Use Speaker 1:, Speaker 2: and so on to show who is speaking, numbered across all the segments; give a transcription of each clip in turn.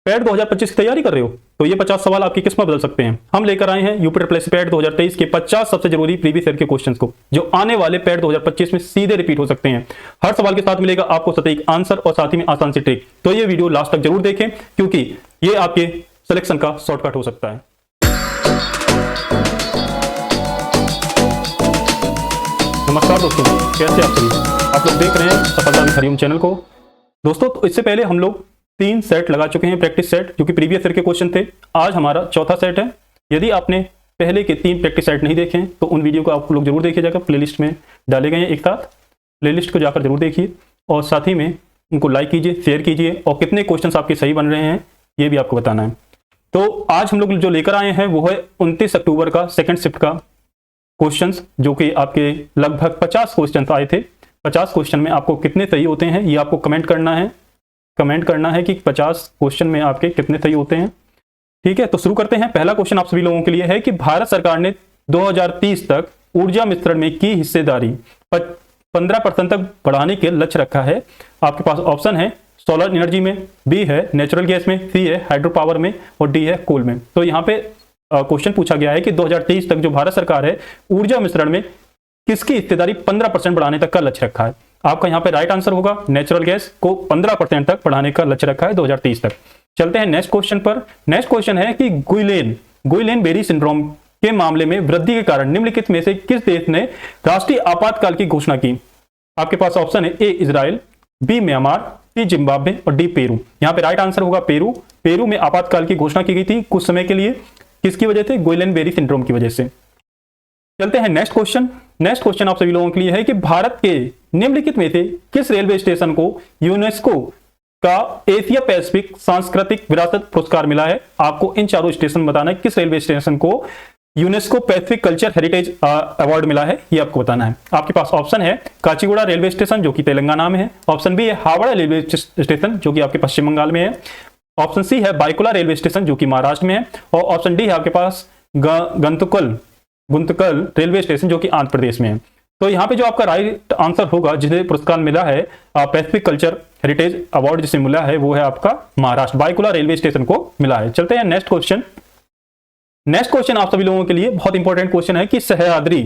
Speaker 1: PAT 2025 की तैयारी कर रहे हो तो ये 50 सवाल आपकी किस्मत बदल सकते हैं। हम लेकर आए हैं यूपी ट्रिपल एससी पैट 2023 के 50 सबसे जरूरी प्रीवियस ईयर के क्वेश्चंस को, जो आने वाले पैट 2025 में सीधे रिपीट हो सकते हैं। हर सवाल के साथ मिलेगा आपको सटीक आंसर और साथ ही में आसान सी ट्रिक। तो ये वीडियो लास्ट तक जरूर देखें, क्योंकि ये आपके सिलेक्शन का शॉर्टकट हो सकता है। नमस्कार दोस्तों, कैसे आप सभी? आप लोग देख रहे हैं सफलता विद हरिओम चैनल को। दोस्तों, तो इससे पहले हम लोग 3 सेट लगा चुके हैं प्रैक्टिस सेट, जो कि प्रीवियस ईयर के क्वेश्चन थे। आज हमारा चौथा सेट है। यदि आपने पहले के 3 प्रैक्टिस सेट नहीं देखे हैं तो उन वीडियो को आप लोग जरूर देखिए, जाकर प्लेलिस्ट में डाले गए हैं। एक साथ प्लेलिस्ट को जाकर जरूर देखिए और साथ ही में उनको लाइक कीजिए, शेयर कीजिए, और कितने क्वेश्चन आपके सही बन रहे हैं ये भी आपको बताना है। तो आज हम लोग जो लेकर आए हैं वो है 29 अक्टूबर का सेकेंड शिफ्ट का क्वेश्चंस, जो कि आपके लगभग 50 क्वेश्चन आए थे। 50 क्वेश्चन में आपको कितने सही होते हैं ये आपको कमेंट करना है। कमेंट करना है कि 50 क्वेश्चन में आपके कितने सही होते हैं। ठीक है, तो शुरू करते हैं। पहला क्वेश्चन आप सभी लोगों के लिए है कि भारत सरकार ने 2030 तक ऊर्जा मिश्रण में की हिस्सेदारी 15% तक बढ़ाने के लक्ष्य रखा है। आपके पास ऑप्शन है सोलर एनर्जी में, बी है नेचुरल गैस में, सी है हाइड्रो पावर में और डी है कोल में। तो यहाँ पे क्वेश्चन पूछा गया है कि 2023 तक जो भारत सरकार है ऊर्जा मिश्रण में किसकी हिस्सेदारी 15% बढ़ाने तक का लक्ष्य रखा है। आपका यहाँ पे राइट आंसर होगा नेचुरल गैस को 15% तक बढ़ाने का लक्ष्य रखा है 2023 तक। चलते हैं नेक्स्ट क्वेश्चन पर। नेक्स्ट क्वेश्चन है कि गुइलेन बेरी सिंड्रोम के मामले में वृद्धि के कारण निम्नलिखित में से किस देश ने राष्ट्रीय आपातकाल की घोषणा की। आपके पास ऑप्शन है ए इजराइल, बी म्यांमार, सी जिम्बाब्वे और डी पेरू। यहाँ पे राइट आंसर होगा पेरू। पेरू में आपातकाल की घोषणा की गई थी कुछ समय के लिए, किसकी वजह से? गुइलेन बेरी सिंड्रोम की वजह से। चलते हैं नेक्स्ट क्वेश्चन। नेक्स्ट क्वेश्चन आप सभी लोगों के लिए है कि भारत के निम्नलिखित में से किस रेलवे स्टेशन को यूनेस्को का एशिया पैसिफिक सांस्कृतिक विरासत पुरस्कार मिला है। आपको इन चारों स्टेशन बताना है किस रेलवे स्टेशन को UNESCO Pacific culture heritage award मिला है, ये आपको बताना है। आपके पास ऑप्शन है काचीगुड़ा रेलवे स्टेशन, जो कि तेलंगाना में है। ऑप्शन बी है हावड़ा रेलवे स्टेशन, जो कि आपके पश्चिम बंगाल में है। ऑप्शन सी है बाइकुला रेलवे स्टेशन, जो कि महाराष्ट्र में है। और ऑप्शन डी है आपके पास गुंतकल रेलवे स्टेशन, जो कि आंध्र प्रदेश में है। तो यहाँ पे जो आपका राइट आंसर होगा, जिसे पुरस्कार मिला है पैसिफिक कल्चर हेरिटेज अवार्ड जिसे मिला है, वो है आपका महाराष्ट्र, बाइकुला रेलवे स्टेशन को मिला है। चलते हैं नेक्स्ट क्वेश्चन। नेक्स्ट क्वेश्चन आप सभी लोगों के लिए बहुत इंपॉर्टेंट क्वेश्चन है कि सह्याद्री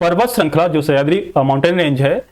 Speaker 1: पर्वत श्रृंखला, जो सह्याद्री माउंटेन रेंज है,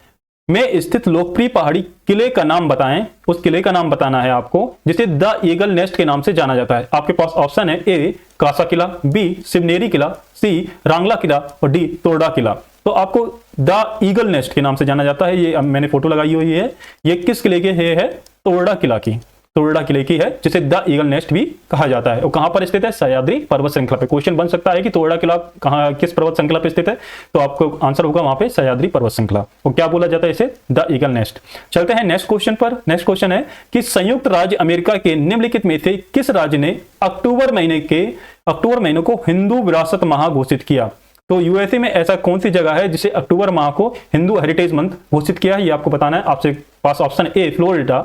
Speaker 1: में स्थित लोकप्रिय पहाड़ी किले का नाम बताएं। उस किले का नाम बताना है आपको जिसे द ईगल नेस्ट के नाम से जाना जाता है। आपके पास ऑप्शन है ए कासा किला, बी शिवनेरी किला, सी रांगला किला और डी तोरडा किला। तो आपको द ईगल नेस्ट के नाम से जाना जाता है। ये मैंने फोटो लगाई हुई है, ये किस किले के है? तोरडा किला की, तोरडा किले की है, जिसे द ईगल नेस्ट भी कहा जाता है। और कहां पर स्थित है? सह्याद्री पर्वत श्रृंखला पे। क्वेश्चन बन सकता है कि तोरडा किला कहां, किस पर्वत श्रृंखला पे स्थित है, तो आपको आंसर होगा वहां पे सह्याद्री पर्वत श्रृंखला। और क्या बोला जाता है इसे? The eagle nest. चलते हैं नेक्स्ट क्वेश्चन पर। नेक्स्ट क्वेश्चन है कि संयुक्त राज्य अमेरिका के निम्नलिखित में से किस राज्य ने अक्टूबर महीने को हिंदू विरासत माह घोषित किया। तो यूएसए में ऐसा कौन सी जगह है जिसे अक्टूबर माह को हिंदू हेरिटेज मंथ घोषित किया है, ये आपको बताना है। आपसे पास option A Florida,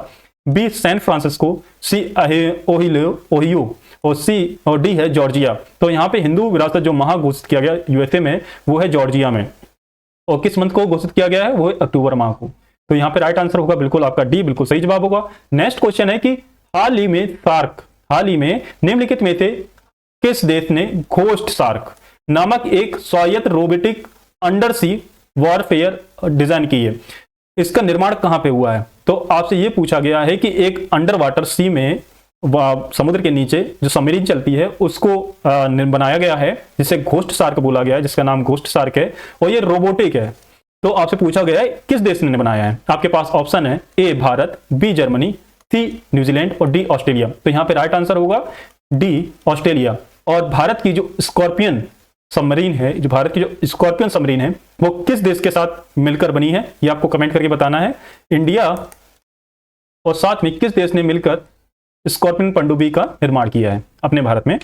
Speaker 1: B San Francisco, C Ohio और सी और डी है जॉर्जिया। तो यहाँ पे हिंदू विरासत जो माह घोषित किया गया यूएसए में, वो है जॉर्जिया में। और किस मंथ को घोषित किया गया है? वो है अक्टूबर माह को। तो यहाँ पे राइट आंसर होगा बिल्कुल आपका डी, बिल्कुल सही जवाब होगा। नेक्स्ट क्वेश्चन है कि हाल ही में निम्नलिखित में से किस देश ने घोस्ट शार्क नामक एक स्वायत्त रोबोटिक अंडर सी वॉरफेयर डिजाइन की है। इसका निर्माण कहां पे हुआ है? तो आपसे यह पूछा गया है कि एक अंडर वाटर सी में, समुद्र के नीचे जो सबमरीन चलती है, उसको बनाया गया है, जिसे घोस्ट शार्क बोला गया है, जिसका नाम घोस्ट शार्क है, और ये रोबोटिक है। तो आपसे पूछा गया है किस देश ने बनाया है। आपके पास ऑप्शन है ए भारत, बी जर्मनी, सी न्यूजीलैंड और डी ऑस्ट्रेलिया। तो यहाँ पे राइट आंसर होगा डी ऑस्ट्रेलिया। और भारत की जो स्कॉर्पियन सबमरीन है, वो किस देश के साथ मिलकर बनी है, ये आपको कमेंट करके बताना है। इंडिया और साथ में किस देश ने मिलकर स्कॉर्पियन पनडुब्बी का निर्माण किया है अपने भारत में।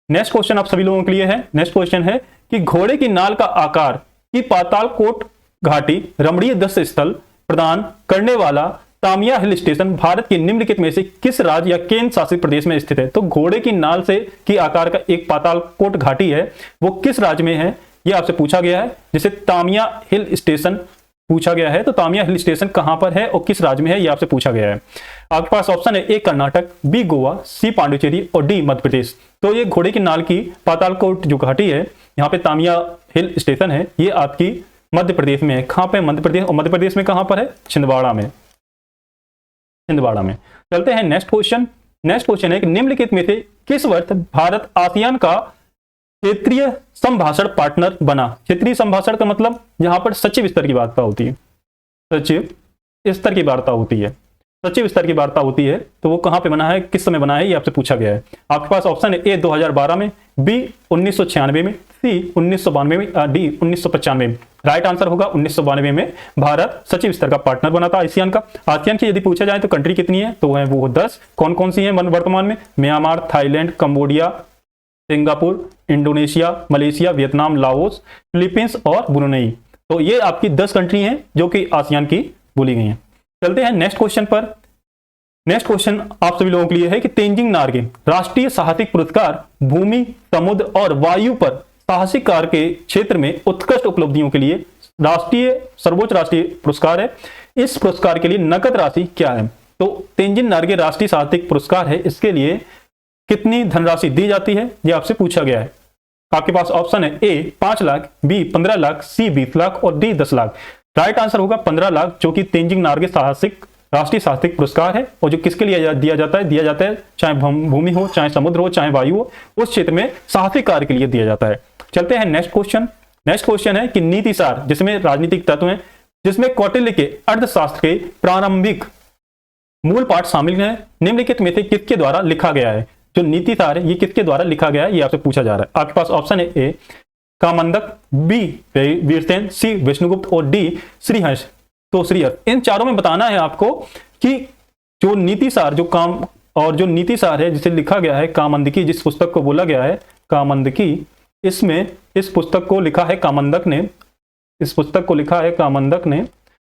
Speaker 1: नेक्स्ट क्वेश्चन आप सभी लोगों के लिए है। नेक्स्ट क्वेश्चन है कि घोड़े की नाल का आकार की पातालकोट घाटी रमणीय दृश्य स्थल प्रदान करने वाला तामिया हिल स्टेशन भारत के निम्नलिखित में से किस राज्य या केंद्र शासित प्रदेश में स्थित है। तो घोड़े की नाल से की आकार का एक पातालकोट घाटी है, वो किस राज्य में है, ये आपसे पूछा गया है, जिसे तामिया हिल स्टेशन पूछा गया है। तो तामिया हिल स्टेशन कहां पर है और किस राज्य में है, ये आपसे पूछा गया है। आपके पास ऑप्शन है ए कर्नाटक, बी गोवा, सी पांडिचेरी और डी मध्य प्रदेश। तो ये घोड़े की नाल की पातालकोट जो घाटी है, यहाँ पे तामिया हिल स्टेशन है, ये आपकी मध्य प्रदेश में है। कहां पे? मध्य प्रदेश। और मध्य प्रदेश में कहां पर है? छिंदवाड़ा में। छिंदवाड़ा में। चलते हैं नेक्स्ट क्वेश्चन। नेक्स्ट क्वेश्चन है कि निम्नलिखित में से किस वर्ष भारत आसियान का क्षेत्रीय संभाषण पार्टनर बना? क्षेत्रीय संभाषण का मतलब यहां पर सचिव स्तर की वार्ता होती है। सचिव स्तर की वार्ता होती है। सचिव स्तर की वार्ता होती है, तो वो कहां पे बना है, किस समय बना है, ये आपसे पूछा गया है। आपके पास ऑप्शन है ए 2012 में, बी 1996 में, सी 1992 में, डी 1995 में। राइट आंसर होगा 1992 में भारत सचिव स्तर का पार्टनर बना था आसियान का। आसियान की यदि पूछा जाए तो कंट्री कितनी है, तो है वो 10। कौन कौन सी है वर्तमान में? Myanmar, Thailand, Cambodia, Singapore, Indonesia, Malaysia, Vietnam, Laos, Philippines और ब्रुनेई। तो ये आपकी 10 कंट्री हैं जो कि आसियान की बोली गई हैं। चलते हैं नेक्स्ट क्वेश्चन पर। नेक्स्ट क्वेश्चन आप सभी लोगों के लिए है कि तेंजिंग नार्गे राष्ट्रीय साहसिक पुरस्कार भूमि, समुद्र और वायु पर साहसिक कार्य के क्षेत्र में उत्कृष्ट उपलब्धियों के लिए सर्वोच्च राष्ट्रीय पुरस्कार है। इस पुरस्कार के लिए नकद राशि क्या है? तो तेंजिंग नार्गे राष्ट्रीय साहसिक पुरस्कार है, इसके लिए कितनी धनराशि दी जाती है, ये आपसे पूछा गया है। आपके पास ऑप्शन है ए 5 लाख, बी 15 लाख, सी 20 लाख और डी 10 लाख। राइट आंसर होगा 15 लाख, जो कि तेंजिंग नार्गे राष्ट्रीय साहसिक पुरस्कार है। और जो किसके लिए दिया जाता है चाहे भूमि हो, चाहे समुद्र हो, चाहे वायु हो, उस क्षेत्र में साहसिक कार्य के लिए दिया जाता है। चलते हैं नेक्स्ट क्वेश्चन। नेक्स्ट क्वेश्चन है कि नीति सार, जिसमें राजनीतिक तत्व हैं, जिसमें कौटिल्य के अर्थशास्त्र के प्रारंभिक मूल पाठ शामिल हैं, निम्नलिखित में से किसके द्वारा लिखा गया है? जो नीति सार है ये किसके द्वारा लिखा गया है, ये आपसे पूछा जा रहा है। आपके पास ऑप्शन है ए कामंदक, बी वीरसेन, सी विष्णुगुप्त और डी श्रीहर्ष। तो श्रीहर्ष, इन चारों में बताना है आपको कि जो नीति सार जो नीति सार है जिसे लिखा गया है कामंदकी, जिस पुस्तक को बोला गया है कामंदकी, इसमें इस पुस्तक को लिखा है कामंदक ने। इस पुस्तक को लिखा है कामंदक ने।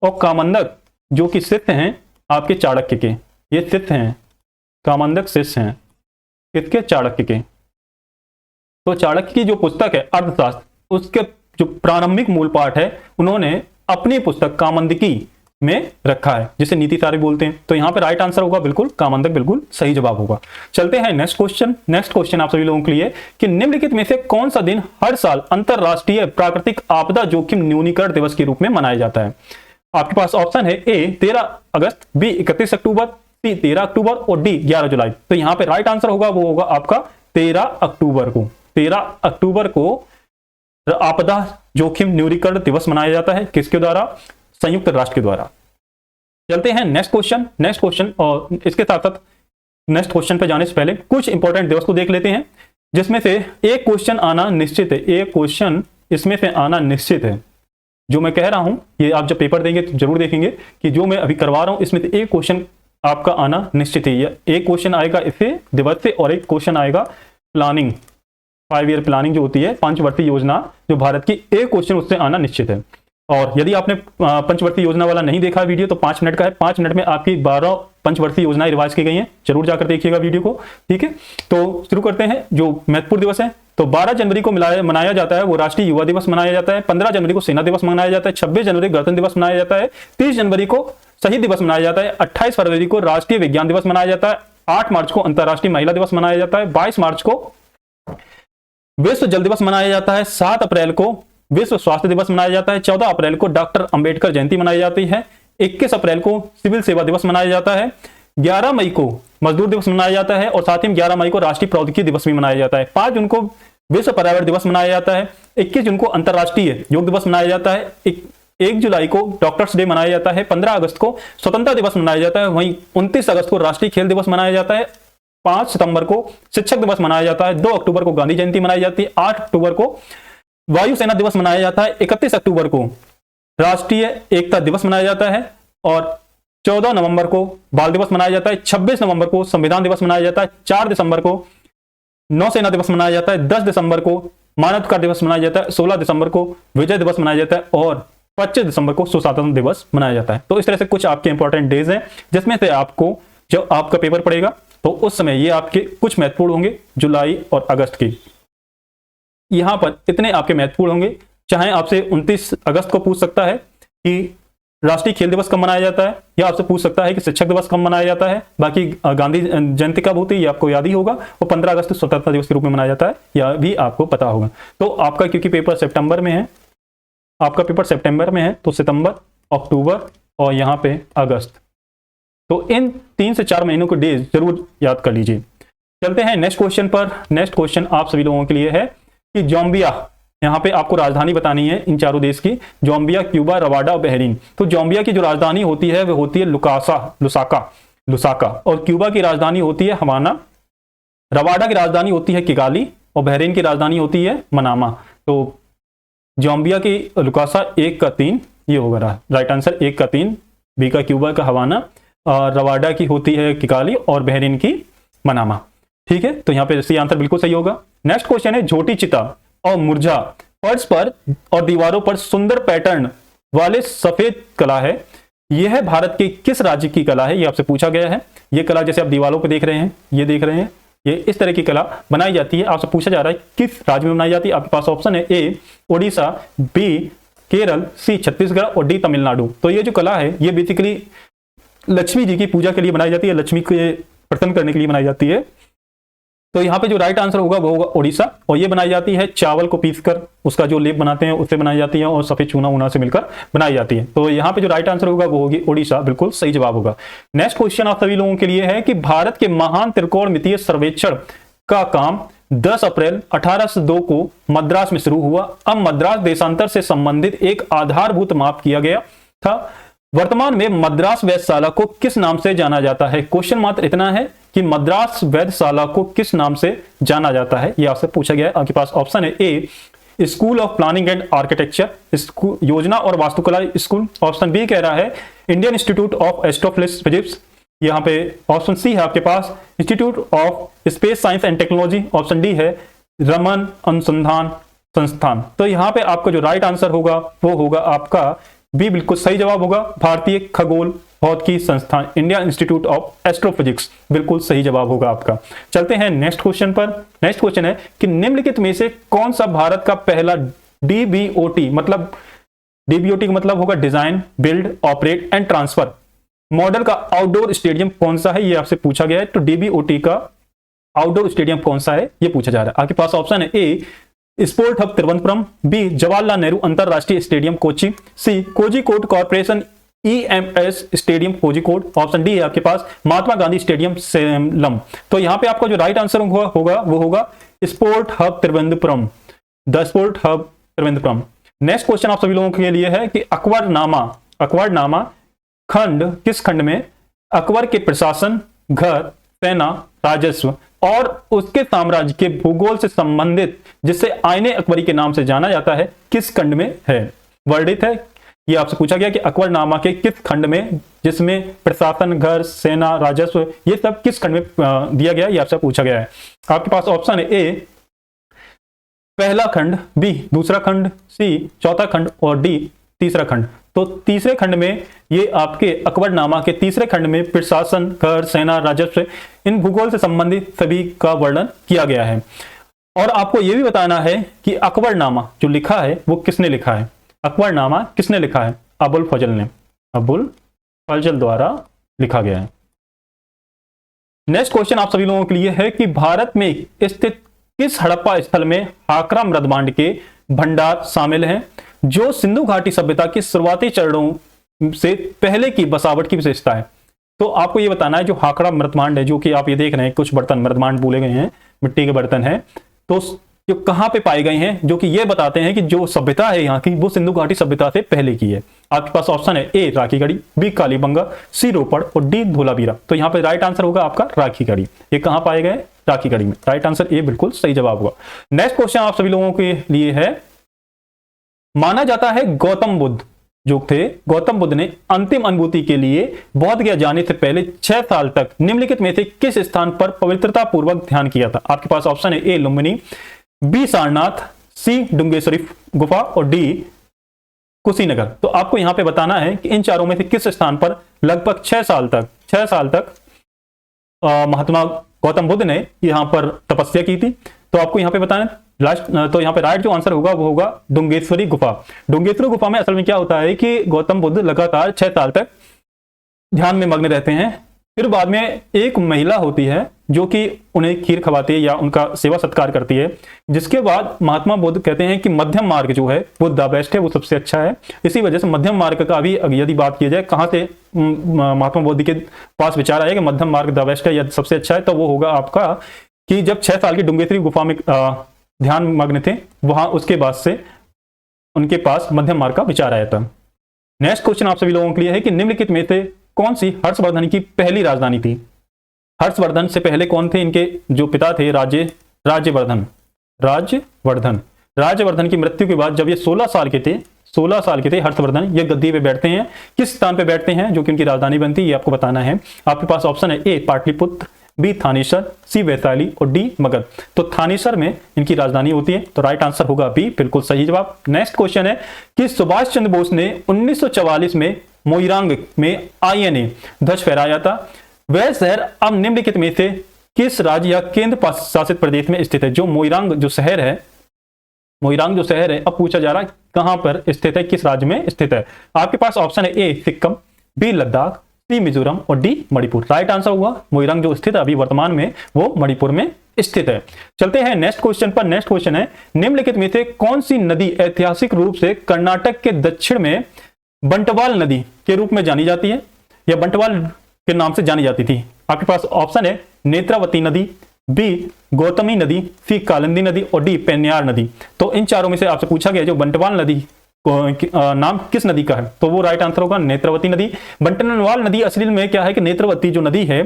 Speaker 1: और कामंदक जो कि शिष्य हैं आपके चाणक्य के, ये शिष्य हैं, कामंदक शिष्य हैं किसके? चाणक्य के। तो चाणक्य की जो पुस्तक है अर्थशास्त्र, उसके जो प्रारंभिक मूल पाठ है उन्होंने अपनी पुस्तक कामंदकी में रखा है, जिसे नीति सार बोलते हैं। तो यहां पे राइट आंसर होगा बिल्कुल कामंदक, बिल्कुल सही जवाब होगा। चलते हैं नेक्स्ट क्वेश्चन। नेक्स्ट क्वेश्चन आप सभी लोगों के लिए कि निम्नलिखित में से कौन सा दिन हर साल अंतरराष्ट्रीय प्राकृतिक आपदा जोखिम न्यूनीकरण दिवस के रूप में मनाया जाता है? आपके पास ऑप्शन है ए 13 अगस्त, बी 31 अक्टूबर, सी 13 अक्टूबर और डी 11 जुलाई। तो यहां पे राइट आंसर होगा वो होगा आपका 13 अक्टूबर को। 13 अक्टूबर को आपदा जोखिम न्यूनीकरण दिवस मनाया जाता है। किसके द्वारा? संयुक्त राष्ट्र के द्वारा। चलते हैं नेक्स्ट क्वेश्चन। नेक्स्ट क्वेश्चन और इसके साथ साथ नेक्स्ट क्वेश्चन पे जाने से पहले कुछ इंपॉर्टेंट दिवस को देख लेते हैं, जिसमें से एक क्वेश्चन आना निश्चित है। एक क्वेश्चन इसमें से आना निश्चित है। जो मैं कह रहा हूं ये आप जब पेपर देंगे तो जरूर देखेंगे कि जो मैं अभी करवा रहा हूं इसमें से एक क्वेश्चन आपका आना निश्चित है। एक क्वेश्चन आएगा इससे दिवस से और एक क्वेश्चन आएगा प्लानिंग, 5 ईयर प्लानिंग जो होती है, पंचवर्षीय योजना जो भारत की, एक क्वेश्चन उससे आना निश्चित है। और यदि आपने पंचवर्षीय योजना वाला नहीं देखा वीडियो तो 5 मिनट का है। 5 मिनट में आपकी 12 पंचवर्षीय योजनाएं रिवाइज की गई हैं, जरूर जाकर देखिएगा वीडियो को। ठीक है, तो शुरू करते हैं। जो महत्वपूर्ण दिवस है तो 12 जनवरी को मनाया जाता है वो राष्ट्रीय युवा दिवस मनाया जाता है। 15 जनवरी को सेना दिवस मनाया जाता है। 26 जनवरी गणतंत्र दिवस मनाया जाता है। 30 जनवरी को शहीद दिवस मनाया जाता है। 28 फरवरी को राष्ट्रीय विज्ञान दिवस मनाया जाता है। 8 मार्च को अंतर्राष्ट्रीय महिला दिवस मनाया जाता है। 22 मार्च को विश्व जल दिवस मनाया जाता है। 7 अप्रैल को विश्व स्वास्थ्य दिवस मनाया जाता है। 14 अप्रैल को डॉक्टर अंबेडकर जयंती मनाई जाती है। 21 अप्रैल को सिविल सेवा दिवस मनाया जाता है। 11 मई को मजदूर दिवस मनाया जाता है और साथ ही 11 मई को राष्ट्रीय प्रौद्योगिकी दिवस भी मनाया जाता है। 5 जून को विश्व पर्यावरण दिवस मनाया जाता है। 21 जून को अंतर्राष्ट्रीय योग दिवस मनाया जाता है। 1 जुलाई को डॉक्टर्स डे मनाया जाता है। 15 अगस्त को स्वतंत्रता दिवस मनाया जाता है। वहीं 29 अगस्त को राष्ट्रीय खेल दिवस मनाया जाता है। 5 सितंबर को शिक्षक दिवस मनाया जाता है। 2 अक्टूबर को गांधी जयंती मनाई जाती है। 8 अक्टूबर को वायुसेना दिवस मनाया जाता है। 31 अक्टूबर को राष्ट्रीय एकता दिवस मनाया जाता है और 14 नवंबर को बाल दिवस मनाया जाता है। 26 नवंबर को संविधान दिवस मनाया जाता है। 4 दिसंबर को नौसेना दिवस मनाया जाता है। 10 दिसंबर को मानवाधिकार दिवस मनाया जाता है। 16 दिसंबर को विजय दिवस मनाया जाता है और 25 दिसंबर को सुशासन दिवस मनाया जाता है। तो इस तरह से कुछ आपके इंपॉर्टेंट डेज हैं, जिसमें से आपको जब आपका पेपर पड़ेगा तो उस समय ये आपके कुछ महत्वपूर्ण होंगे जुलाई और अगस्त के। यहां पर इतने आपके महत्वपूर्ण होंगे। चाहे आपसे 29 अगस्त को पूछ सकता है कि राष्ट्रीय खेल दिवस कब मनाया जाता है, या आपसे पूछ सकता है कि शिक्षक दिवस कब मनाया जाता है। बाकी गांधी जयंती कब होती है ये आपको याद ही होगा, वो 15 अगस्त स्वतंत्रता दिवस के रूप में मनाया जाता है, यह भी आपको पता होगा। तो आपका क्योंकि पेपर सितंबर में है, आपका पेपर सितंबर में है, तो सितंबर, अक्टूबर और यहाँ पे अगस्त, तो इन 3 से 4 महीनों के डेज जरूर याद कर लीजिए। चलते हैं नेक्स्ट क्वेश्चन पर। नेक्स्ट क्वेश्चन आप सभी लोगों के लिए है कि जाम्बिया, यहाँ पे आपको राजधानी बतानी है इन चारों देश की, जाम्बिया, क्यूबा, रवांडा और बहरीन। तो जाम्बिया की जो राजधानी होती है वह होती है लुसाका, और क्यूबा की राजधानी होती है हवाना, रवांडा की राजधानी होती है किगाली और बहरीन की राजधानी होती है मनामा। तो जाम्बिया की लुसाका 1 का 3 ये होगा राइट आंसर, 1 का 3, बी का क्यूबा का हवाना, और रवांडा की होती है किगाली और बहरीन की मनामा। ठीक है, तो यहाँ पे सी आंसर बिल्कुल सही होगा। नेक्स्ट क्वेश्चन है झोटी चिता और मुरझा फर्श पर और दीवारों पर सुंदर पैटर्न वाले सफेद कला है, यह भारत के किस राज्य की कला है, ये आपसे पूछा गया है। ये कला जैसे आप दीवारों पे देख रहे हैं, ये देख रहे हैं, ये इस तरह की कला बनाई जाती है। आपसे पूछा जा रहा है किस राज्य में बनाई जाती है। आपके पास ऑप्शन है ए ओडिशा, बी केरल, सी छत्तीसगढ़ और डी तमिलनाडु। तो ये जो कला है ये बेसिकली लक्ष्मी जी की पूजा के लिए बनाई जाती है, लक्ष्मी के प्रसन्न करने के लिए बनाई जाती है। तो यहाँ पे जो राइट आंसर होगा वो होगा ओडिशा, और ये बनाई जाती है चावल को पीसकर, उसका जो लेप बनाते हैं उससे बनाई जाती है, और सफेद चूना ऊना से मिलकर बनाई जाती है। तो यहाँ पे जो राइट आंसर होगा वो होगी ओडिशा, बिल्कुल सही जवाब होगा। नेक्स्ट क्वेश्चन आप सभी लोगों के लिए है कि भारत के महान त्रिकोणमितीय सर्वेक्षण का काम 10 अप्रैल 1802 को मद्रास में शुरू हुआ। अब मद्रास देशांतर से संबंधित एक आधारभूत माप किया गया था। वर्तमान में मद्रास वेधशाला को किस नाम से जाना जाता है। क्वेश्चन मात्र इतना है कि मद्रास वेधशाला को किस नाम से जाना जाता है, ये आपसे पूछा गया है। आपके पास ऑप्शन है A school of planning and architecture, योजना और वास्तुकला स्कूल। ऑप्शन बी कह रहा है इंडियन इंस्टीट्यूट ऑफ एस्ट्रोफिजिक्स। यहाँ पे ऑप्शन सी है आपके पास institute of space science and technology. Option D है रमन अनुसंधान संस्थान। तो यहाँ पे आपका जो राइट आंसर होगा वो होगा आपका बी, बिल्कुल सही जवाब होगा, भारतीय खगोल भौतिकी संस्थान, इंडिया इंस्टीट्यूट ऑफ एस्ट्रोफिजिक्स, बिल्कुल सही जवाब होगा आपका। चलते हैं नेक्स्ट क्वेश्चन पर। नेक्स्ट क्वेश्चन है कि निम्नलिखित में से कौन सा भारत का पहला डीबीओटी, मतलब डीबीओटी का मतलब होगा design, build, operate and transfer model का आउटडोर स्टेडियम कौन सा है, ये आपसे पूछा गया है। तो डीबीओटी का आउटडोर स्टेडियम कौन सा है ये पूछा जा रहा है। आपके पास ऑप्शन है A sport hub Thiruvananthapuram, B Jawaharlal Nehru अंतरराष्ट्रीय stadium Kochi, C Kozhikode corporation EMS stadium Kozhikode. Option D है आपके पास महात्मा गांधी स्टेडियम सेलम। तो यहाँ पे आपका जो राइट आंसर होगा वो होगा sport hub Thiruvananthapuram, the sport hub Thiruvananthapuram. Next question आप सभी लोगों के लिए है कि अकबरनामा खंड किस खंड में अकबर के प्रशासन, घर, सेना, राजस्व और उसके साम्राज्य के भूगोल से संबंधित, जिसे आईने अकबरी के नाम से जाना जाता है, किस खंड में है, वर्णित है। ये आपसे पूछा गया कि अकबरनामा के किस खंड में, जिसमें प्रशासन, घर, सेना, राजस्व ये सब किस खंड में दिया गया, ये आपसे पूछा गया है। आपके पास ऑप्शन है ए पहला खंड, बी दूसरा खंड, सी चौथा खंड और डी तीसरा खंड। तो तीसरे खंड में ये आपके अकबरनामा के तीसरे खंड में प्रशासन, घर, सेना, राजस्व इन भूगोल से संबंधित सभी का वर्णन किया गया है। और आपको यह भी बताना है कि अकबरनामा जो लिखा है वो किसने लिखा है। अकबरनामा किसने लिखा है, अबुल फजल ने, अबुल फजल द्वारा लिखा गया है। नेक्स्ट क्वेश्चन आप सभी लोगों के लिए है कि भारत में स्थित किस हड़प्पा स्थल में हाकरा मृदमांड के भंडार शामिल हैं, जो सिंधु घाटी सभ्यता के शुरुआती चरणों से पहले की बसावट की विशेषता है। तो आपको ये बताना है जो हाकरा मृदमांड है, जो कि आप ये देख रहे हैं कुछ बर्तन मृदमांड बोले गए हैं, मिट्टी के बर्तन हैं, तो जो कहां पे पाए गए हैं, जो कि ये बताते हैं कि जो सभ्यता है यहाँ की वो सिंधु घाटी सभ्यता से पहले की है। आपके पास ऑप्शन है ए राखीगढ़ी, बी कालीबंगा, सी रोपड़ और डी धोलावीरा। तो यहाँ पे राइट आंसर होगा आपका राखीगढ़ी। ये कहां पाए गए, राखीगढ़ी में। राइट आंसर ए बिल्कुल सही जवाब होगा। नेक्स्ट क्वेश्चन आप सभी लोगों के लिए है, माना जाता है गौतम बुद्ध जो थे, गौतम बुद्ध ने अंतिम अनुभूति के लिए बौद्ध गया जाने से पहले 6 साल तक निम्नलिखित में से किस स्थान पर पवित्रता पूर्वक ध्यान किया था। आपके पास ऑप्शन है ए लुम्बिनी, बी सारनाथ, सी डुंगेश्वरी गुफा और डी कुशीनगर। तो आपको यहां पे बताना है कि इन चारों में से किस स्थान पर लगभग 6 साल तक महात्मा गौतम बुद्ध ने यहां पर तपस्या की थी। तो आपको यहाँ पे बताना लास्ट, तो यहाँ पे राइट जो आंसर होगा वो होगा डुंगेश्वरी गुफा। डुंगेश्वरी गुफा में असल में क्या होता है कि गौतम बुद्ध लगातार 6 साल तक ध्यान में मग्न रहते हैं। फिर बाद में एक महिला होती है जो कि उन्हें खीर खवाती है या उनका सेवा सत्कार करती है, जिसके बाद महात्मा बुद्ध कहते हैं कि मध्यम मार्ग जो है वो द बेस्ट है, वो सबसे अच्छा है। इसी वजह से मध्यम मार्ग का भी यदि बात की जाए कहाँ से महात्मा बुद्ध के पास विचार आया कि मध्यम मार्ग द बेस्ट है या सबसे अच्छा है, तो वो होगा आपका कि जब 6 साल की डुंगेश्वरी गुफा में ध्यान मग्न थे, वहां उसके बाद से उनके पास मध्यम मार्ग का विचार आया था। नेक्स्ट क्वेश्चन आप सभी लोगों के लिए है कि निम्नलिखित में से कौन सी हर्षवर्धन की पहली राजधानी थी? हर्षवर्धन से पहले कौन थे? इनके जो पिता थे राज्यवर्धन। राज्यवर्धन की मृत्यु के बाद जब ये 16 साल के थे हर्षवर्धन, ये गद्दी पे बैठते हैं। किस स्थान पे बैठते हैं जो कि उनकी राजधानी बनती है, ये आपको बताना है। आपके पास ऑप्शन है ए पाटलिपुत्र, बी थानेसर, सी वैशाली और डी मगध। तो थानेसर में इनकी राजधानी होती है, तो राइट आंसर होगा बी, बिल्कुल सही जवाब। नेक्स्ट क्वेश्चन है कि सुभाष चंद्र बोस ने 1944 में मोइरांग में INA ध्वज फहराया था। वह शहर अब निम्नलिखित में से किस राज्य या केंद्र शासित प्रदेश में स्थित है? जो मोइरांग जो शहर है, अब पूछा जा रहा है कहां पर स्थित है, किस राज्य में स्थित है। आपके पास ऑप्शन है ए सिक्किम, बी लद्दाख, सी मिजोरम और डी मणिपुर। राइट आंसर हुआ मोइरांग जो स्थित है अभी वर्तमान में वो मणिपुर में स्थित है। चलते हैं नेक्स्ट क्वेश्चन पर। नेक्स्ट क्वेश्चन है निम्नलिखित में से कौन सी नदी ऐतिहासिक रूप से कर्नाटक के दक्षिण में बंटवाल नदी के रूप में जानी जाती है या बंटवाल के नाम से जानी जाती थी? आपके पास ऑप्शन है नेत्रावती नदी, बी गौतमी नदी, सी कालिंदी नदी और डी पेन्यार नदी। तो इन चारों में से आपसे पूछा गया जो बंटवाल नदी नाम किस नदी का है, तो वो राइट आंसर होगा नेत्रावती नदी। बंटवाल नदी असली में क्या है कि नेत्रावती जो नदी है,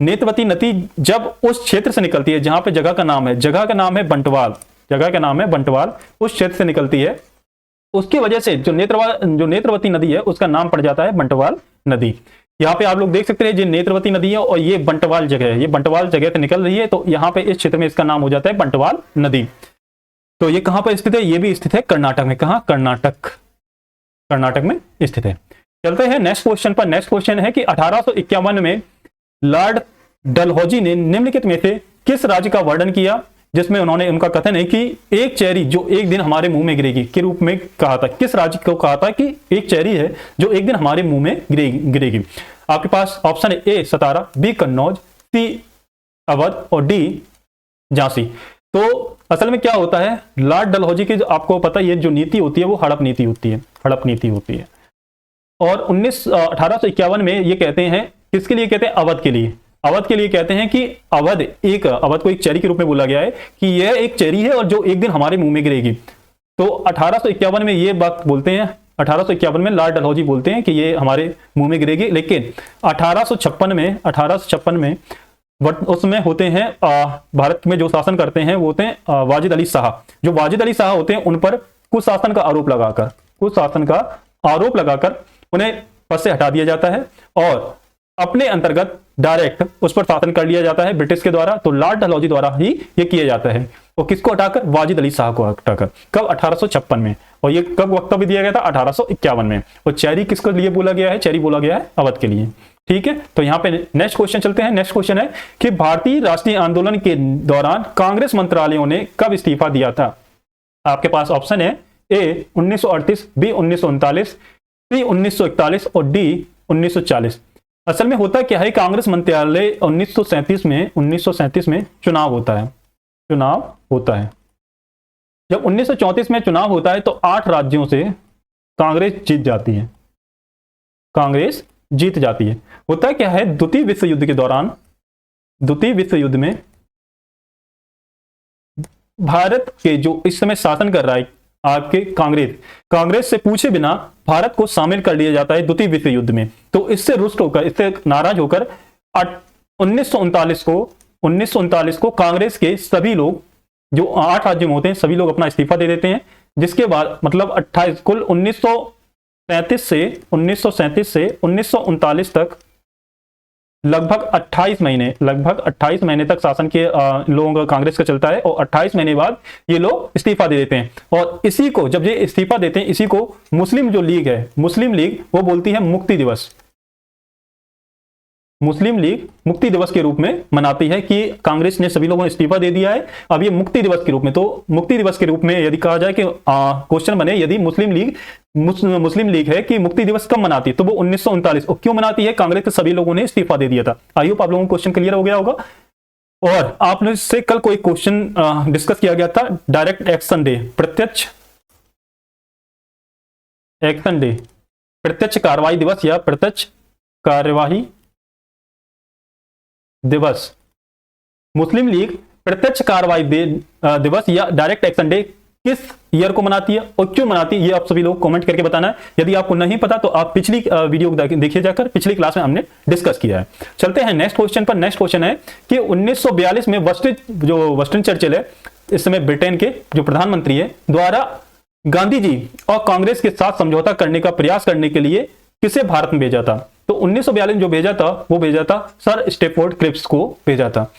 Speaker 1: नेत्रावती नदी जब उस क्षेत्र से निकलती है जहां पे जगह का नाम है बंटवाल, उस क्षेत्र से निकलती है, उसकी वजह से जो नेत्रवती नदी है उसका नाम पड़ जाता है बंटवाल नदी। यहाँ पे आप लोग देख सकते हैं ये नेत्रवती नदी है और ये बंटवाल जगह है, ये बंटवाल जगह से निकल रही है, तो यहाँ पे इस क्षेत्र में इसका नाम हो जाता है बंटवाल नदी। तो ये कहां पर स्थित है? ये भी स्थित है कर्नाटक में। कहां? कर्नाटक में स्थित है। चलते हैं नेक्स्ट क्वेश्चन पर। नेक्स्ट क्वेश्चन है कि 1851 में लॉर्ड डलहौजी ने निम्नलिखित में से किस राज्य का वर्णन किया जिसमें उनका कथन है कि एक चेरी जो एक दिन हमारे मुंह में गिरेगी के रूप में कहा था? किस राज्य को कहा था कि एक चेरी है जो एक दिन हमारे मुंह में गिरेगी? आपके पास ऑप्शन है ए सतारा, बी कन्नौज, सी अवध और डी झांसी। तो असल में क्या होता है, लॉर्ड डलहौजी की जो आपको पता है ये जो नीति होती है वो हड़प नीति होती है। और 1851 में ये कहते हैं, किसके लिए कहते हैं? अवध के लिए कहते हैं कि अवध को एक चेरी के रूप में बोला गया है कि यह एक चेरी है और जो एक दिन हमारे मुंह में गिरेगी। तो 1851 में ये बात बोलते हैं, 1851 में लॉर्ड डलहौजी बोलते हैं कि ये हमारे मुंह में गिरेगी। लेकिन 1856 में उसमें होते हैं भारत में जो शासन करते हैं वो होते हैं वाजिद अली शाह। जो वाजिद अली शाह होते हैं उन पर कुशासन का आरोप लगाकर उन्हें पद से हटा दिया जाता है और अपने अंतर्गत डायरेक्ट उस पर शासन कर लिया जाता है ब्रिटिश के द्वारा। तो लॉर्ड डलहौजी द्वारा ही ये किया जाता है। और किसको हटाकर? वाजिद अली शाह को हटाकर। कब? 1856 में। और ये कब वक्तव्य दिया गया था? 1851 में। और चेरी किसके लिए बोला गया है? चेरी बोला गया है अवध के लिए। ठीक है, तो यहाँ पे नेक्स्ट क्वेश्चन चलते हैं। नेक्स्ट क्वेश्चन है कि भारतीय राष्ट्रीय आंदोलन के दौरान कांग्रेस मंत्रालयों ने कब इस्तीफा दिया था? आपके पास ऑप्शन है ए 1938, बी 1939, सी 1941 और डी 1940। असल में होता क्या है, कांग्रेस मंत्रालय 1937 में चुनाव होता है। जब 1934 में चुनाव होता है तो 8 राज्यों से कांग्रेस जीत जाती है। होता क्या है, द्वितीय विश्व युद्ध के दौरान, द्वितीय विश्व युद्ध में भारत के जो इस समय शासन कर रहा है आपके कांग्रेस से पूछे बिना भारत को शामिल कर लिया जाता है द्वितीय विश्व युद्ध में। तो इससे रुष्ट होकर, इससे नाराज होकर 1939 को कांग्रेस के सभी लोग जो 8 राज्यों में होते हैं सभी लोग अपना इस्तीफा दे देते हैं। जिसके बाद मतलब 28 कुल 1937 से 1939 तक लगभग 28 महीने तक शासन के लोगों का कांग्रेस का चलता है। और 28 महीने बाद ये लोग इस्तीफा दे देते हैं। और इसी को जब ये इस्तीफा देते हैं, इसी को मुस्लिम लीग वो बोलती है मुक्ति दिवस। मुस्लिम लीग मुक्ति दिवस के रूप में मनाती है कि कांग्रेस ने सभी लोगों ने इस्तीफा दे दिया है, अब ये मुक्ति दिवस के रूप में। तो मुक्ति दिवस के रूप में यदि कहा जाए कि क्वेश्चन बने यदि मुस्लिम लीग है कि मुक्ति दिवस कब मनाती है, तो वो 1939 और क्यों मनाती है, कांग्रेस के सभी लोगों ने इस्तीफा दे दिया था। आई होप आप लोगों को क्वेश्चन क्लियर हो गया होगा। और आपने से कल कोई क्वेश्चन डिस्कस किया गया था, डायरेक्ट एक्शन डे, प्रत्यक्ष एक्शन डे, प्रत्यक्ष कार्रवाई दिवस या प्रत्यक्ष कार्यवाही दिवस। मुस्लिम लीग प्रत्यक्ष कार्रवाई दिवस या डायरेक्ट एक्शन डे किस ईयर को मनाती है और क्यों मनाती है, ये आप सभी लोग कमेंट करके बताना है। यदि आपको नहीं पता तो आप पिछली वीडियो देखिए जाकर, पिछली क्लास में हमने डिस्कस किया है। चलते हैं नेक्स्ट क्वेश्चन पर। नेक्स्ट क्वेश्चन है कि 1942 में वस्टन चर्चिल है, इस समय ब्रिटेन के जो प्रधानमंत्री है, द्वारा गांधी जी और कांग्रेस के साथ समझौता करने का प्रयास करने के लिए किसे भारत में भेजा था। तो 1942 में जो भेजा था वो भेजा था सर स्टैफोर्ड क्रिप्स को भेजा था।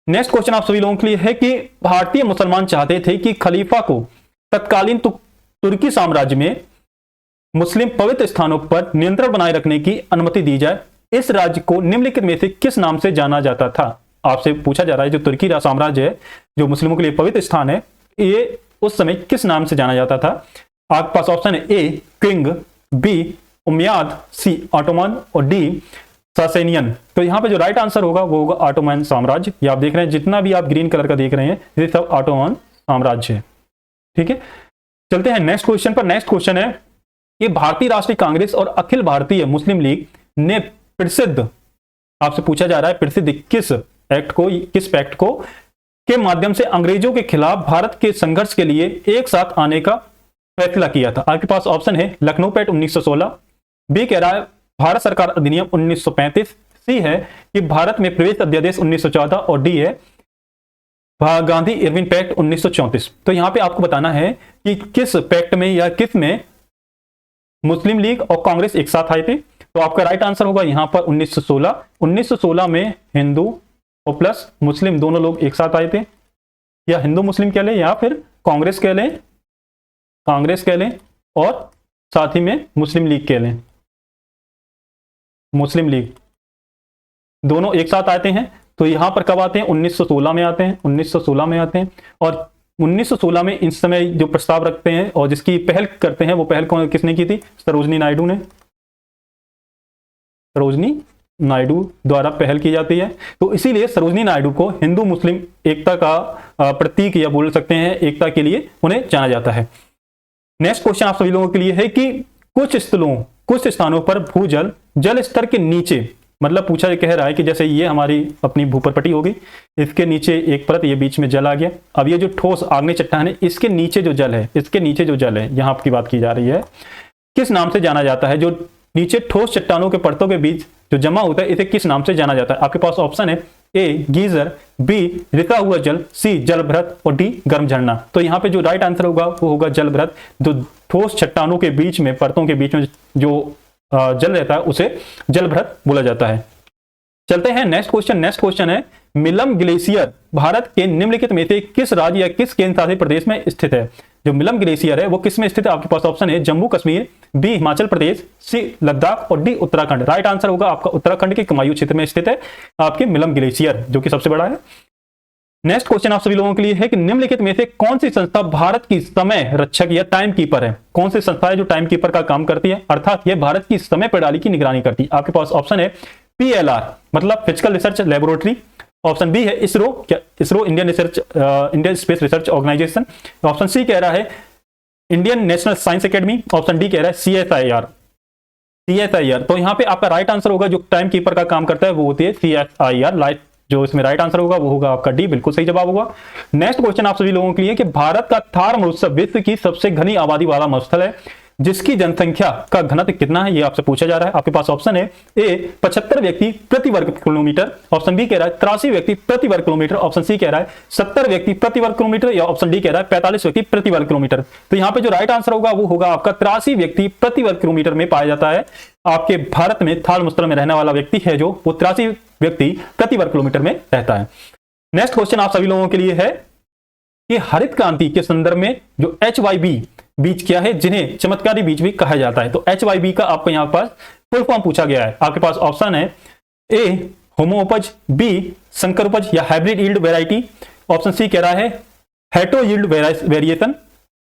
Speaker 1: नेक्स्ट क्वेश्चन आप सभी लोगों के लिए है कि भारतीय मुसलमान चाहते थे कि खलीफा को तत्कालीन तुर्की साम्राज्य में मुस्लिम पवित्र स्थानों पर नियंत्रण बनाए रखने की अनुमति दी जाए। इस राज्य को निम्नलिखित में से किस नाम से जाना जाता था। आपसे पूछा जा रहा है जो तुर्की साम्राज्य है, जो मुस्लिमों के लिए पवित्र स्थान है, ये उस समय किस नाम से जाना जाता था। आपके पास ऑप्शन है A king, B Umayyad, C Ottoman और डी सासेनियन। तो यहां पे जो राइट आंसर होगा वो होगा ऑटोमन साम्राज्य। ये आप देख रहे हैं, जितना भी आप ग्रीन कलर का देख रहे हैं ये सब ऑटोमन साम्राज्य है। ठीक है, चलते हैं नेक्स्ट क्वेश्चन पर। नेक्स्ट क्वेश्चन है कि भारतीय राष्ट्रीय कांग्रेस और अखिल भारतीय मुस्लिम लीग ने प्रसिद्ध, आपसे पूछा जा रहा है प्रसिद्ध किस एक्ट को, किस पैक्ट को के माध्यम से अंग्रेजों के खिलाफ भारत के संघर्ष के लिए एक साथ आने का फैसला किया था। आपके पास ऑप्शन है लखनऊ पैक्ट 1916, बी कह रहा है भारत सरकार अधिनियम 1935, सी है कि भारत में प्रवेश अध्यादेश 1914 और डी है गांधी इरविन पैक्ट 1934। तो यहां पे आपको बताना है कि किस पैक्ट में या किस में मुस्लिम लीग और कांग्रेस एक साथ आए थे। तो आपका राइट आंसर होगा यहां पर 1916। 1916 में हिंदू और प्लस मुस्लिम दोनों लोग एक साथ आए थे, या हिंदू मुस्लिम कह लें या फिर कांग्रेस कह लें और साथ ही में मुस्लिम लीग कह लें, मुस्लिम लीग दोनों एक साथ आते हैं। तो यहां पर कब आते हैं, 1916 में आते हैं, 1916 में आते हैं। और 1916 में इस समय जो प्रस्ताव रखते हैं और जिसकी पहल करते हैं, वो पहल किसने की थी, सरोजनी नायडू ने, सरोजनी नायडू द्वारा पहल की जाती है। तो इसीलिए सरोजनी नायडू को हिंदू मुस्लिम एकता का प्रतीक या बोल सकते हैं एकता के लिए उन्हें जाना जाता है। नेक्स्ट क्वेश्चन आप सभी लोगों के लिए है कि कुछ स्थानों पर भूजल जल स्तर के नीचे, मतलब पूछा कह रहा है कि जैसे ये हमारी अपनी भूपरपट्टी होगी, इसके नीचे एक परत, ये बीच में जल आ गया। अब ये जो ठोस आग्नेय चट्टान है, इसके नीचे जो जल है, यहां की बात की जा रही है, किस नाम से जाना जाता है। जो नीचे ठोस चट्टानों के परतों के बीच जो जमा होता है, इसे किस नाम से जाना जाता है। आपके पास ऑप्शन है ए गीजर, बी रिता हुआ जल, सी जलभृत और डी गर्म झरना। तो यहाँ पे जो राइट आंसर होगा वो होगा जलभृत। जो ठोस चट्टानों के बीच में, परतों के बीच में जो जल रहता है उसे जलभृत बोला जाता है। चलते हैं नेक्स्ट क्वेश्चन। नेक्स्ट क्वेश्चन है मिलम ग्लेशियर भारत के निम्नलिखित में से किस राज्य या किस केंद्र शासित प्रदेश में स्थित है। जो मिलम ग्लेशियर है वो किस में स्थित है। आपके पास ऑप्शन है जम्मू कश्मीर, बी हिमाचल प्रदेश, सी लद्दाख और डी उत्तराखंड। राइट आंसर होगा आपका उत्तराखंड के कुमायूं क्षेत्र में स्थित है आपके मिलम ग्लेशियर, जो कि सबसे बड़ा है। नेक्स्ट क्वेश्चन आप सभी लोगों के लिए है कि निम्नलिखित में से कौन सी संस्था भारत की समय रक्षक या टाइम कीपर है। कौन सी संस्था है जो टाइम कीपर का काम करती है, अर्थात यह भारत की समय प्रणाली की निगरानी करती है। आपके पास ऑप्शन है PLR मतलब physical research laboratory, option B है इसरो, क्या ISRO Indian space research organisation, option C कह रहा है Indian national science academy, option D कह रहा है CSIR। तो यहां पे आपका राइट आंसर होगा जो टाइम कीपर का काम करता है वो होती है CSIR। जो इसमें राइट आंसर होगा वो होगा आपका डी, बिल्कुल सही जवाब होगा। नेक्स्ट क्वेश्चन आप सभी लोगों के लिए कि भारत का थार महोत्सव विश्व की सबसे घनी आबादी वाला महोत्सव है, जिसकी जनसंख्या का घनत्व कितना है, ये आपसे पूछा जा रहा है। आपके पास ऑप्शन है ए 75 व्यक्ति प्रति वर्ग किलोमीटर, ऑप्शन बी कह रहा है 83 व्यक्ति प्रति वर्ग किलोमीटर, ऑप्शन सी कह रहा है 70 व्यक्ति प्रति वर्ग किलोमीटर, या ऑप्शन डी कह रहा है 45 व्यक्ति प्रति वर्ग किलोमीटर। तो यहाँ पे जो राइट आंसर होगा वो होगा आपका 83 व्यक्ति प्रति वर्ग किलोमीटर में पाया जाता है। आपके भारत में थाल महोत्सव में रहने वाला व्यक्ति है जो वो 83 व्यक्ति प्रति वर्ग किलोमीटर में रहता है। नेक्स्ट क्वेश्चन आप सभी लोगों के लिए है कि हरित क्रांति के संदर्भ में जो HYB बीज क्या है, जिन्हें चमत्कारी बीज भी कहा जाता है। तो HYB का आपको यहां पर फुल फॉर्म पूछा गया है। आपके पास ऑप्शन है ए होमो उपज, बी संकर उपज या hybrid yield variety, option C कह रहा है हेटरो यील्ड वेरिएशन,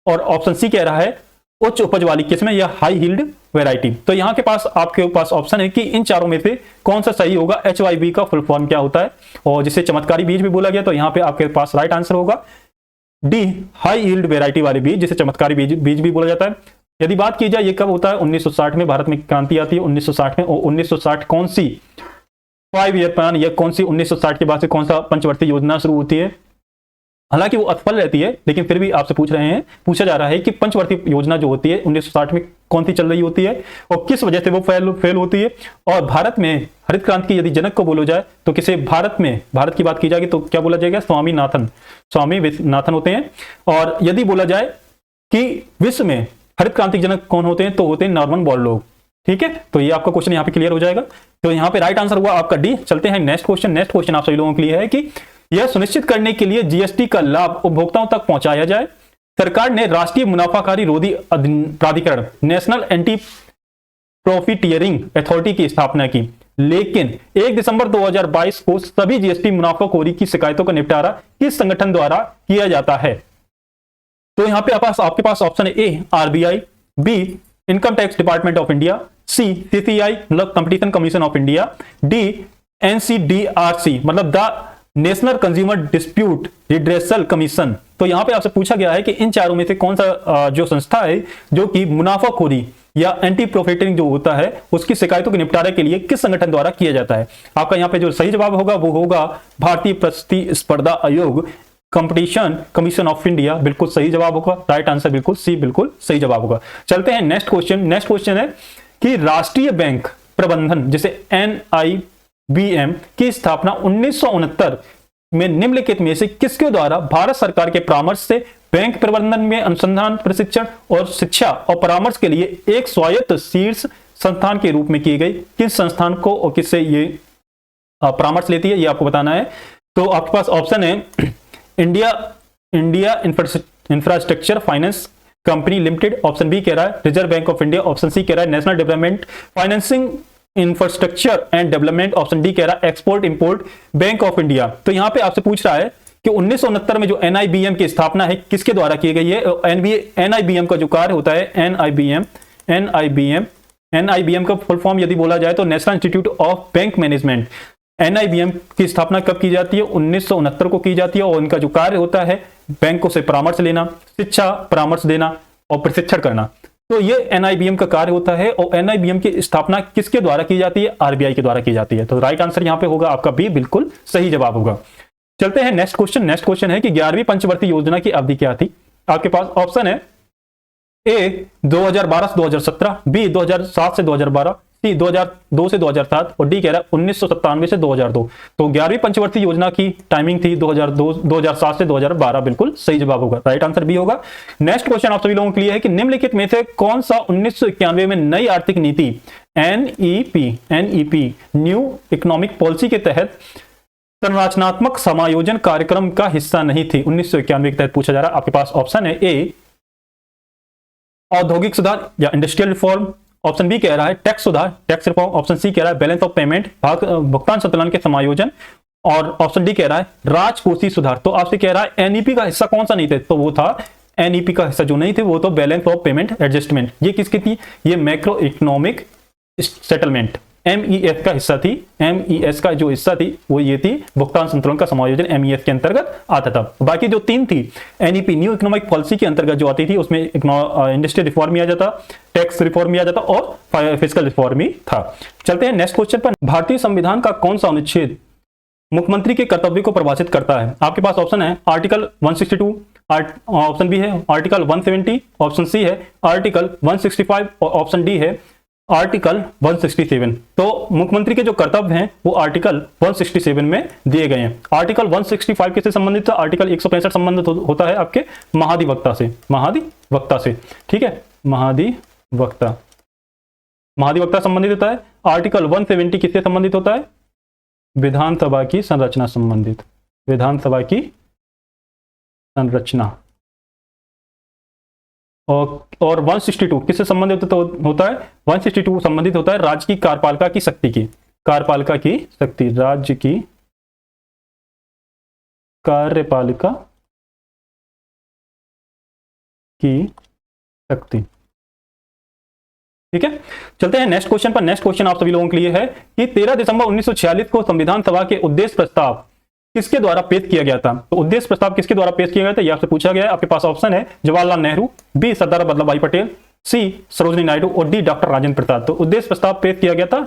Speaker 1: और ऑप्शन सी कह रहा है उच्च उपज वाली किस्में या हाई यील्ड वेराइटी। तो यहां के पास आपके पास ऑप्शन है कि इन चारों में से कौन सा सही होगा। HYV का फुल फॉर्म क्या होता है और जिसे चमत्कारी बीज भी बोला गया, तो यहां पे आपके पास राइट आंसर होगा डी हाई यील्ड वेराइटी वाले बीज, जिसे चमत्कारी बीज भी बोला जाता है। यदि बात की जाए ये कब होता है, 1960 में भारत में क्रांति आती है 1960 में। और 1960 कौन सी 5 ईयर प्लान या कौन सी 1960 के बाद से कौन सा पंचवर्षीय योजना शुरू होती है। हालांकि वो असफल रहती है, लेकिन फिर भी आपसे पूछा जा रहा है कि पंचवर्षीय योजना जो होती है 1960 में कौन सी चल रही होती है और किस वजह से वो फेल होती है। और भारत में हरित क्रांति की यदि जनक को बोला जाए तो किसे भारत की बात की जाएगी तो क्या बोला जाएगा, स्वामीनाथन होते हैं। और यदि बोला जाए कि विश्व में हरित क्रांति जनक कौन होते हैं, तो होते हैं नॉर्मन बोरलॉग। ठीक है, तो ये आपका क्वेश्चन यहाँ पे क्लियर हो जाएगा। तो यहाँ पे राइट आंसर हुआ आपका डी। चलते हैं नेक्स्ट क्वेश्चन आप सभी लोगों के लिए है कि यह सुनिश्चित करने के लिए जीएसटी का लाभ उपभोक्ताओं तक पहुंचाया जाए, सरकार ने राष्ट्रीय मुनाफाखोरी रोधी प्राधिकरण नेशनल एंटी प्रॉफिटियरिंग अथॉरिटी की स्थापना की, लेकिन 1 दिसंबर 2022 को सभी जीएसटी मुनाफाखोरी की शिकायतों का निपटारा किस संगठन द्वारा किया जाता है। तो यहां पे आपके पास ऑप्शन है A RBI, B income tax department of India, C CCI मतलब competition commission of India, D NCDRC मतलब the national consumer dispute redressal commission. तो यहां पे आपसे पूछा गया है कि इन चारों में से कौन सा जो संस्था है जो कि मुनाफाखोरी या एंटी प्रॉफिटिंग जो होता है उसकी शिकायतों के निपटारे के लिए किस संगठन द्वारा किया जाता है। आपका यहां पे जो सही जवाब होगा वो होगा भारतीय प्रतिस्पर्धा आयोग, कंपटीशन कमीशन ऑफ इंडिया, बिल्कुल सही जवाब होगा। राइट आंसर बिल्कुल सी, बिल्कुल सही जवाब होगा। चलते हैं नेक्स्ट क्वेश्चन है कि राष्ट्रीय बैंक प्रबंधन जिसे NIBM की स्थापना 1969 में निम्नलिखित में से किसके द्वारा भारत सरकार के परामर्श से बैंक प्रबंधन में अनुसंधान, प्रशिक्षण और शिक्षा और परामर्श के लिए एक स्वायत्त शीर्ष संस्थान के रूप में की गई। किस संस्थान को और किससे ये परामर्श लेती है ये आपको बताना है। तो आपके पास ऑप्शन है India infrastructure finance company limited, option B कह रहा है reserve bank of India, option C कह रहा है national development financing infrastructure and development, option D कह रहा है export import bank of India. तो यहां पे आपसे पूछ रहा है कि 1969 में जो NIBM की स्थापना है किसके द्वारा की गई है। NIBM का जो कार्य होता है NIBM का फुल फॉर्म यदि बोला जाए तो national institute of bank management. NIBM की स्थापना कब की जाती है, 1969 को की जाती है और उनका जो कार्य होता है बैंकों से परामर्श लेना, शिक्षा परामर्श देना और प्रशिक्षण करना। तो ये NIBM का कार्य होता है और NIBM की स्थापना किसके द्वारा की जाती है, RBI के द्वारा की जाती है। तो राइट आंसर यहां पे होगा आपका बी, बिल्कुल सही जवाब होगा। चलते हैं नेक्स्ट क्वेश्चन है कि 11वीं पंचवर्षीय योजना की अवधि क्या थी। आपके पास ऑप्शन है ए 2012 से 2017, बी 2007 से 2012, सी 2002 से 2007 और डी कह रहा है 1997 से 2002। तो 11वीं पंचवर्षीय योजना की टाइमिंग थी 2007 से 2012, बिल्कुल सही जवाब होगा। राइट आंसर बी होगा। नेक्स्ट क्वेश्चन आप सभी लोगों के लिए है कि निम्नलिखित में से कौन सा 1991 में नई आर्थिक नीति NEP न्यू इकोनॉमिक पॉलिसी के तहत संरचनात्मक समायोजन कार्यक्रम का हिस्सा नहीं थी। 1991 के तहत पूछा जा रहा है। आपके पास ऑप्शन है ए औद्योगिक सुधार या इंडस्ट्रियल रिफॉर्म, ऑप्शन बी कह रहा है टैक्स सुधार, टैक्स रिफॉर्म, ऑप्शन सी कह रहा है बैलेंस ऑफ पेमेंट, भुगतान संतुलन के समायोजन, और ऑप्शन डी कह रहा है राजकोषीय सुधार। तो आपसे कह रहा है NEP का हिस्सा कौन सा नहीं थे, तो वो था NEP का हिस्सा जो नहीं थे वो तो बैलेंस ऑफ पेमेंट एडजस्टमेंट। ये किसकी थी, ये मैक्रो इकोनॉमिक सेटलमेंट MES का हिस्सा थी। MES का जो हिस्सा थी वो ये थी भुगतान संतुलन का समायोजन MES के अंतर्गत आता था। बाकी जो 3 थी NEP न्यू इकोनॉमिक पॉलिसी के अंतर्गत जो आती थी उसमें इंडस्ट्रियल रिफॉर्म भी आ जाता, टैक्स रिफॉर्म भी आ जाता और फिस्कल रिफॉर्म भी था। चलते हैं नेक्स्ट क्वेश्चन पर। भारतीय संविधान का कौन सा अनुच्छेद मुख्यमंत्री के कर्तव्य को परिभाषित करता है। आपके पास ऑप्शन है आर्टिकल 162, ऑप्शन बी है आर्टिकल 170, ऑप्शन सी है आर्टिकल 165 और ऑप्शन डी है आर्टिकल 167। तो मुख्यमंत्री के जो कर्तव्य हैं वो आर्टिकल 167 में दिए गए हैं। आर्टिकल 165 किससे संबंधित था, आर्टिकल 165 संबंधित होता है आपके महाधिवक्ता से। ठीक है, महाधिवक्ता संबंधित होता है। आर्टिकल 170 किससे संबंधित होता है, विधानसभा की संरचना संबंधित, विधानसभा की संरचना। और 162 किससे संबंधित होता है, 162 संबंधित होता है राज्य की कार्यपालिका की शक्ति की। कार्यपालिका की शक्ति, राज्य की कार्यपालिका की शक्ति। ठीक है, चलते हैं नेक्स्ट क्वेश्चन पर। नेक्स्ट क्वेश्चन आप सभी लोगों के लिए है कि 13 दिसंबर 1946 को संविधान सभा के उद्देश्य प्रस्ताव किसके द्वारा पेश किया गया था? तो उद्देश्य प्रस्ताव किसके द्वारा पेश किया गया था, यह आपसे पूछा गया है। आपके पास ऑप्शन है जवाहरलाल नेहरू, बी सरदार वल्लभ भाई पटेल, सी सरोजिनी नायडू और डी डॉक्टर राजेंद्र प्रसाद। तो उद्देश्य प्रस्ताव पेश किया गया था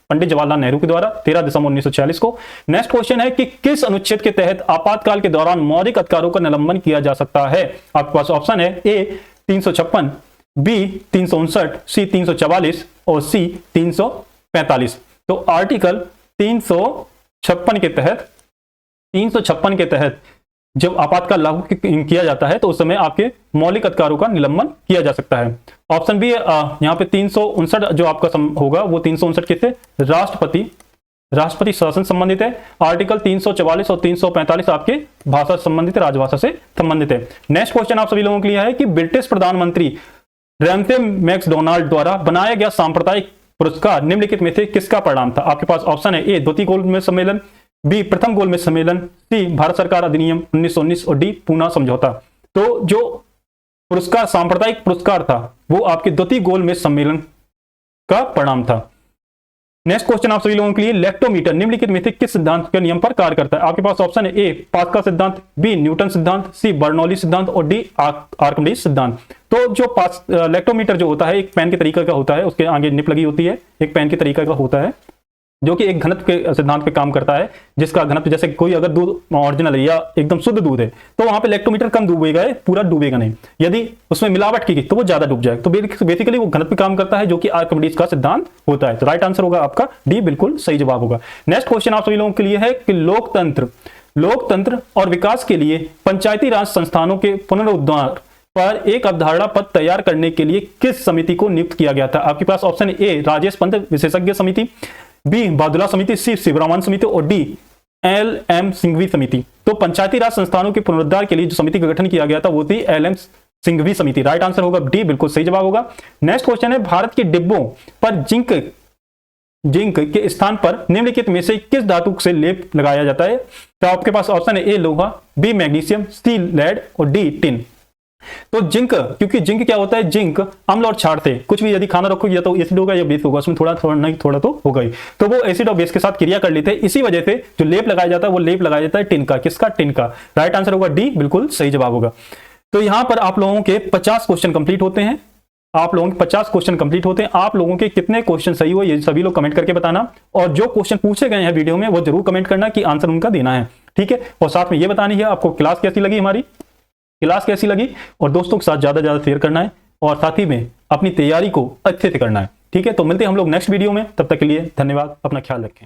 Speaker 1: पंडित जवाहरलाल नेहरू के द्वारा 13 दिसंबर 1946 को। नेक्स्ट क्वेश्चन है कि किस अनुच्छेद के तहत आपातकाल के दौरान मौलिक अधिकारों का निलंबन किया जा सकता है? आपके पास ऑप्शन है ए 356, बी 359, सी 344 और सी 345। तो आर्टिकल 356 के तहत जब आपातकाल लागू किया जाता है तो उस समय आपके मौलिक अधिकारों का निलंबन किया जा सकता है। ऑप्शन बी यहाँ पे 359 जो आपका होगा वो 359 किससे? राष्ट्रपति शासन संबंधित है। आर्टिकल 344 और 345 आपके भाषा संबंधित, राजभाषा से संबंधित है। नेक्स्ट क्वेश्चन आप सभी लोगों के लिए है कि ब्रिटिश प्रधानमंत्री रैमसे मैक्डोनाल्ड द्वारा बनाया गया सांप्रदायिक पुरस्कार निम्नलिखित में से किसका परिणाम था? आपके पास ऑप्शन है ए द्वितीय गोलमेज सम्मेलन, बी प्रथम गोलमेज सम्मेलन, सी भारत सरकार अधिनियम 1919 और डी पूना समझौता। तो जो पुरस्कार सांप्रदायिक पुरस्कार था वो आपके द्वितीय गोलमेज सम्मेलन का परिणाम था। नेक्स्ट क्वेश्चन आप सभी लोगों के लिए लेक्टोमीटर निम्नलिखित में से किस सिद्धांत के नियम पर कार्य करता है? आपके पास ऑप्शन है ए पास्कल सिद्धांत, बी न्यूटन सिद्धांत, सी बर्नौली सिद्धांत और डी आर्किमिडीज सिद्धांत। तो जो लेक्टोमीटर जो होता है एक पेन के तरीके का होता है, उसके आगे निप लगी होती है, एक पेन के तरीके का होता है जो कि एक घनत्व के सिद्धांत पे काम करता है, जिसका घनत्व जैसे कोई अगर दूध ऑरिजिनल है या एकदम शुद्ध दूध है तो वहां पे लेक्टोमीटर कम डूबेगा, पूरा डूबेगा नहीं। यदि उसमें मिलावट की गई तो वो ज्यादा डूब जाएगा। तो बेसिकली वो घनत्व पे काम करता है जो कि आर्किमिडीज का सिद्धांत होता है। तो राइट आंसर होगा आपका डी, बिल्कुल सही जवाब होगा। नेक्स्ट क्वेश्चन आप सभी लोगों के लिए है कि लोकतंत्र और विकास के लिए पंचायती राज संस्थानों के पुनरुद्धार पर एक अवधारणा पत्र तैयार करने के लिए किस समिति को नियुक्त किया गया था? आपके पास ऑप्शन ए राजेश पंत विशेषज्ञ समिति, बी बादुला समिति, सी शिवरामन समिति और डी LM सिंघवी समिति। तो पंचायती राज संस्थानों के पुनरुद्धार के लिए जो समिति का गठन किया गया था वो थी LM सिंघवी समिति। राइट आंसर होगा डी, बिल्कुल सही जवाब होगा। नेक्स्ट क्वेश्चन है भारत के डिब्बों पर जिंक के स्थान पर निम्नलिखित में से किस धातु से लेप लगाया जाता है? तो आपके पास ऑप्शन है ए लोहा, बी मैग्नीशियम, सी लेड और डी टिन। तो जिंक, क्योंकि जिंक क्या होता है, जिंक अम्ल और क्षार से कुछ भी यदि खाना रखोगे या तो एसिड होगा या बेस होगा, उसमें थोड़ा नहीं थोड़ा तो होगा ही। तो वो एसिड और बेस के साथ क्रिया कर लेते हैं, इसी वजह से जो लेप लगाया जाता है वो लेप लगाया जाता है टिन का। किसका? टिन का। राइट आंसर होगा डी, बिल्कुल सही जवाब होगा। तो यहां पर आप लोगों के 50 क्वेश्चन कंप्लीट होते हैं। आप लोगों के 50 क्वेश्चन कंप्लीट होते हैं। आप लोगों के कितने क्वेश्चन सही हुए ये सभी लोग कमेंट करके बताना, और जो क्वेश्चन पूछे गए हैं वीडियो में वो जरूर कमेंट करना कि आंसर उनका देना है। ठीक है, और साथ में ये बतानी है आपको क्लास कैसी लगी, हमारी क्लास कैसी लगी, और दोस्तों के साथ ज्यादा ज्यादा शेयर करना है, और साथ ही में अपनी तैयारी को अच्छे से करना है। ठीक है, तो मिलते हैं हम लोग नेक्स्ट वीडियो में। तब तक के लिए धन्यवाद, अपना ख्याल रखें।